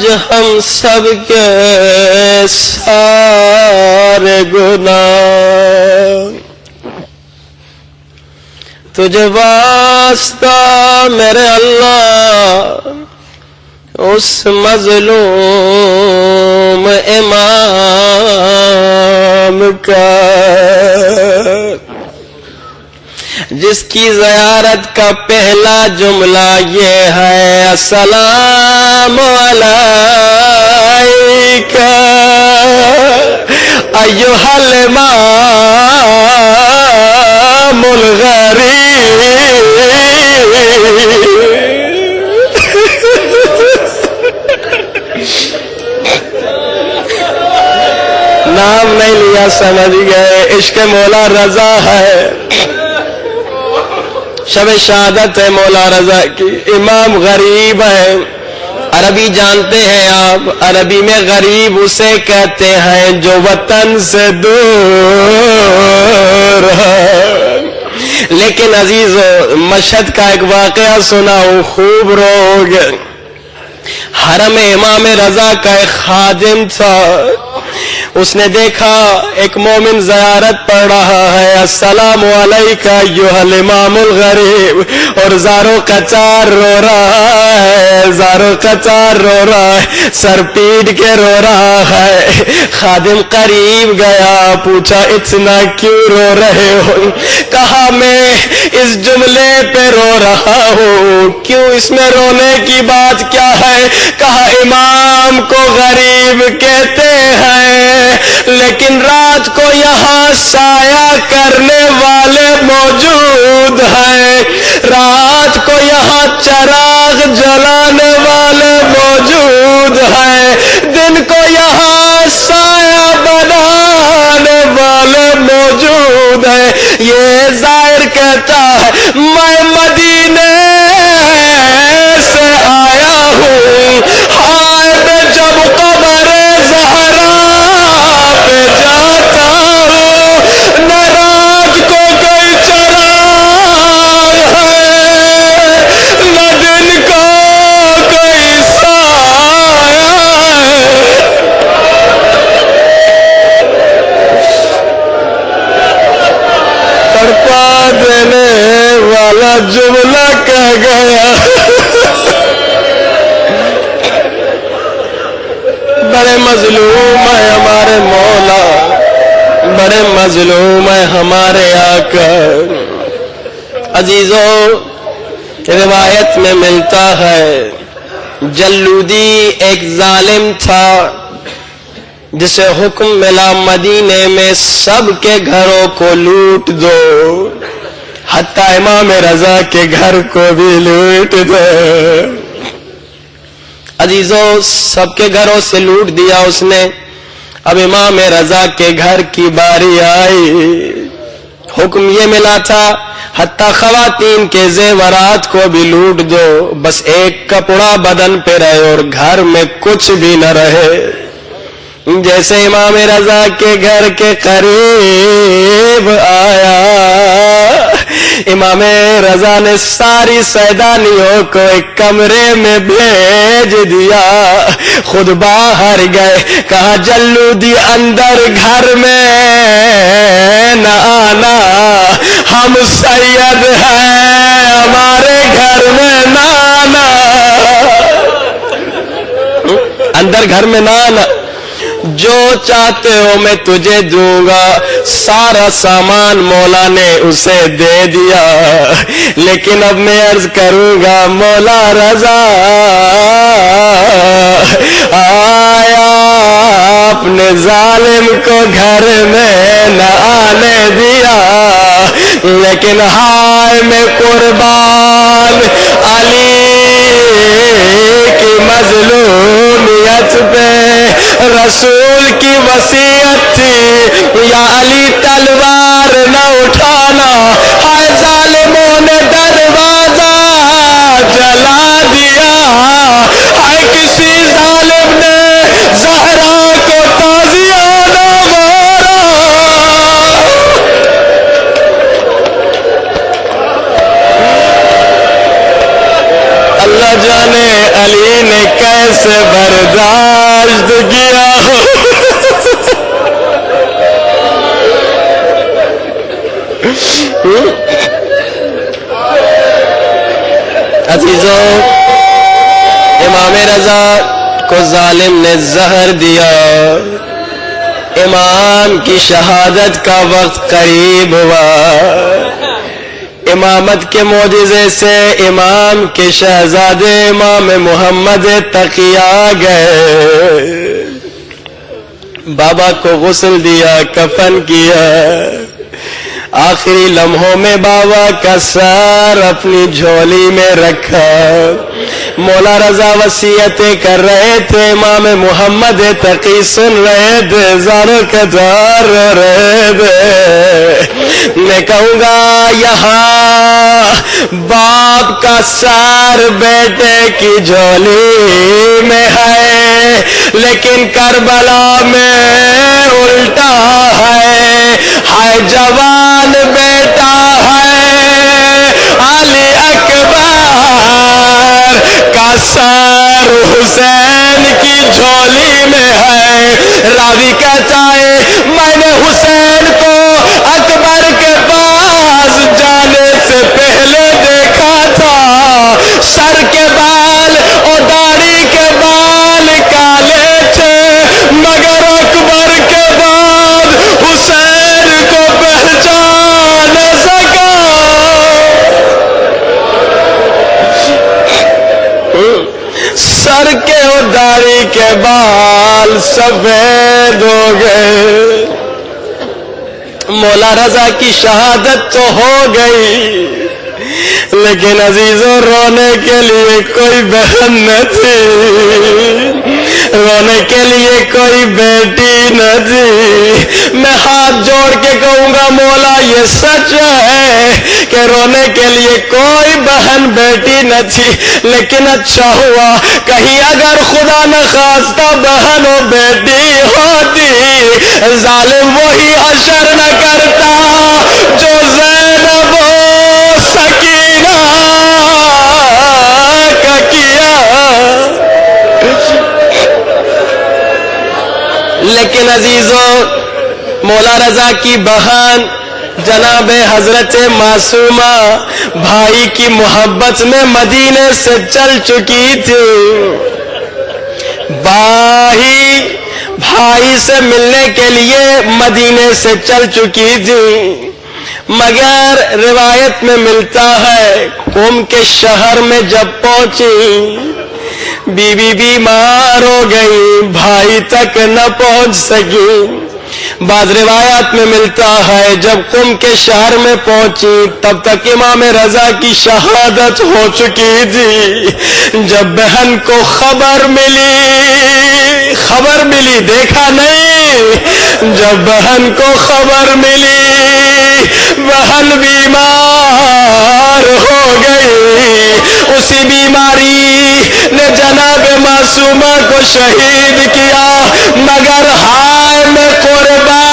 آج ہم سب کے سارے گناہ تجھے واسطہ میرے اللہ اس مظلوم امام کا جس کی زیارت کا پہلا جملہ یہ ہے السلام علیکہ ایھا الامام الغریب. نام نہیں لیا سمجھ گئے. عشق مولا رضا ہے, شب شہادت ہے مولا رضا کی. امام غریب ہے. عربی جانتے ہیں آپ, عربی میں غریب اسے کہتے ہیں جو وطن سے دور ہے. لیکن عزیزو مشہد کا ایک واقعہ سناؤں, خوب روگے. حرم امام رضا کا ایک خادم تھا, اس نے دیکھا ایک مومن زیارت پڑھ رہا ہے السلام علیکہ ایھا الامام الغریب, اور زارو قطار رو رہا ہے, زارو قطار رو رہا ہے, سر پیٹ کے رو رہا ہے. خادم قریب گیا, پوچھا اتنا کیوں رو رہے ہو؟ کہا میں اس جملے پہ رو رہا ہوں. کیوں, اس میں رونے کی بات کیا ہے؟ کہا امام کو غریب کہتے ہیں لیکن رات کو یہاں سایہ کرنے والے موجود ہیں, رات کو یہاں چراغ جلانے والے موجود ہیں, دن کو یہاں سایہ بنانے والے موجود ہیں. یہ زائر کہتا ہے میں مدینے سے آیا ہوں, ہائے میں جب قبر زہرا پہ جاتا ہوں, نہ رات کو کوئی چراغ ہے نہ دن کو کوئی سایہ ہے. تڑپا دینے والا جملہ کہہ گیا. بڑے مظلوم ہے ہمارے مولا, بڑے مظلوم ہے ہمارے آقا. عزیزو روایت میں ملتا ہے جلودی ایک ظالم تھا جسے حکم ملا مدینے میں سب کے گھروں کو لوٹ دو, حتیٰ امام رضا کے گھر کو بھی لوٹ دو. عزیزو سب کے گھروں سے لوٹ دیا اس نے. اب امام رضا کے گھر کی باری آئی. حکم یہ ملا تھا حتیٰ خواتین کے زیورات کو بھی لوٹ دو, بس ایک کپڑا بدن پہ رہے اور گھر میں کچھ بھی نہ رہے. جیسے امام رضا کے گھر کے قریب آیا, امام رضا نے ساری سیدانیوں کو ایک کمرے میں بھیج دیا, خود باہر گئے. کہا جلودی اندر گھر میں نہ آنا, ہم سید ہیں ہمارے گھر میں نہ آنا, اندر گھر میں نہ آنا. جو چاہتے ہو میں تجھے دوں گا. سارا سامان مولا نے اسے دے دیا. لیکن اب میں عرض کروں گا مولا رضا آیا اپنے ظالم کو گھر میں نہ آنے دیا, لیکن ہائے میں قربان علی کی مظلومیت پہ. رسول کی وصیت تھی یا علی تلوار نہ اٹھانا, ہائے ظالموں نے دروازہ جلا دیا, ہائے کسی ظالم نے زہرا کو تازیانہ مارا. اللہ جانے علی نے کیسے برداشت کیا عزیزوں، امام رضا کو ظالم نے زہر دیا، امام کی شہادت کا وقت قریب ہوا، امامت کے معجزے سے امام کے شہزادے امام محمد تقی آ گئے، بابا کو غسل دیا، کفن کیا، آخری لمحوں میں بابا کا سر اپنی جھولی میں رکھا، مولا رضا وصیتیں کر رہے تھے، امام محمد تقی سن رہے تھے، زاروں کے دار رہے تھے۔ میں کہوں گا یہاں باپ کا سر بیٹے کی جھولی میں ہے، لیکن کربلا میں الٹا ہے جوان بیٹا ہے علی اکبر کا سر حسین کی جھولی میں ہے۔ راوی کہتا ہے میں نے حسین کو اکبر کے پاس جانے سے پہلے دیکھا تھا، سر کے بال اور داڑھی کے بال کالے تھے، مگر اکبر کے بعد حسین کو پہچان نہ سکا۔ سر کے اور داڑھی کے بال سفید ہو گئے، مولا رضا کی شہادت تو ہو گئی، لیکن عزیزوں رونے کے لیے کوئی بہن نہ تھی، رونے کے لیے کوئی بیٹی نہ تھی۔ میں ہاتھ جوڑ کے کہوں گا مولا یہ سچ ہے کہ رونے کے لیے کوئی بہن بیٹی نہ تھی، لیکن اچھا ہوا کہیں اگر خدا نخواستہ بہن و بیٹی ہوتی، ظالم وہی حشر نہ کرتا جو زینب و سکینہ کا کیا۔ لیکن عزیزوں، مولا رضا کی بہن جناب حضرت معصومہ بھائی کی محبت میں مدینے سے چل چکی تھی، بھائی سے ملنے کے لیے مدینے سے چل چکی تھی، مگر روایت میں ملتا ہے قم کے شہر میں جب پہنچی بی بی بیمار ہو گئی، بھائی تک نہ پہنچ سکی۔ بعض روایات میں ملتا ہے جب قم کے شہر میں پہنچی تب تک امام رضا کی شہادت ہو چکی تھی۔ جب بہن کو خبر ملی دیکھا نہیں، جب بہن کو خبر ملی بہن بیمار ہو گئی، اسی بیماری نے جناب معصومہ کو شہید کیا، مگر ہائے میں قربان